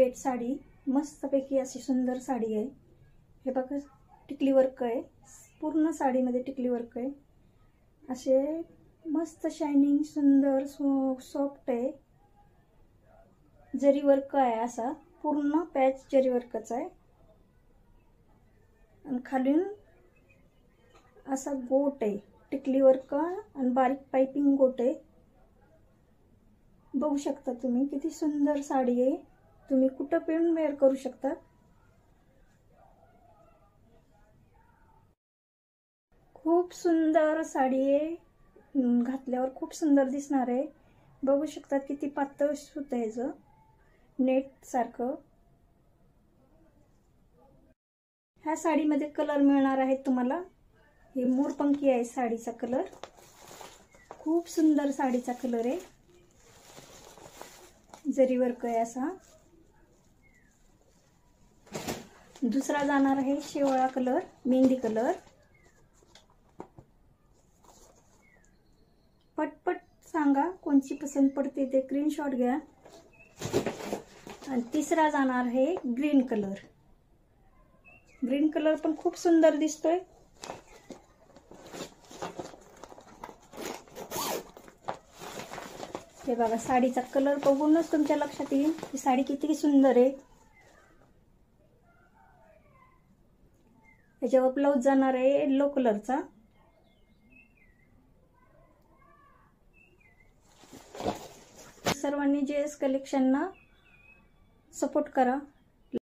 पेट साडी, मस्तपैकी अशी सुंदर साडी आहे। हे बघा टिकली वर्क आहे, पूर्ण साडीमध्ये टिकली वर्क आहे। असे मस्त शायनिंग सुंदर सॉफ्ट आहे, जरी वर्क आहे, असा पूर्ण पॅच जरी वर्कच आहे आणि खालून असा गोट आहे, टिकली वर्क आणि बारीक पाइपिंग गोट आहे। बघू शकता तुम्ही किती सुंदर साडी आहे, तुम्ही कुठं पण वेअर करू शकता। खूप सुंदर साडी आहे, घातल्यावर खूप सुंदर दिसणार आहे। बघू शकता किती पातळ सूत आहे, ज नेट सारखं। ह्या साडीमध्ये कलर मिळणार आहे तुम्हाला। हे मोरपंखी आहे साडीचा कलर, खूप सुंदर साडीचा कलर आहे, जरी वर्क आहे असा। दुसरा जाणार आहे शेवळा कलर, मेहंदी कलर। पटपट सांगा कोणची पसंत पडते ते स्क्रीनशॉट घ्या। आणि तिसरा जाणार आहे ग्रीन कलर। ग्रीन कलर पण खूप सुंदर दिसतोय। हे बघा साडीचा कलर बघूनच तुमच्या लक्षात येईल ही साडी किती सुंदर आहे। याच्यावर ब्लाउज जाणार आहे येलो कलरचा। सर्वांनी JS कलेक्शनना सपोर्ट करा।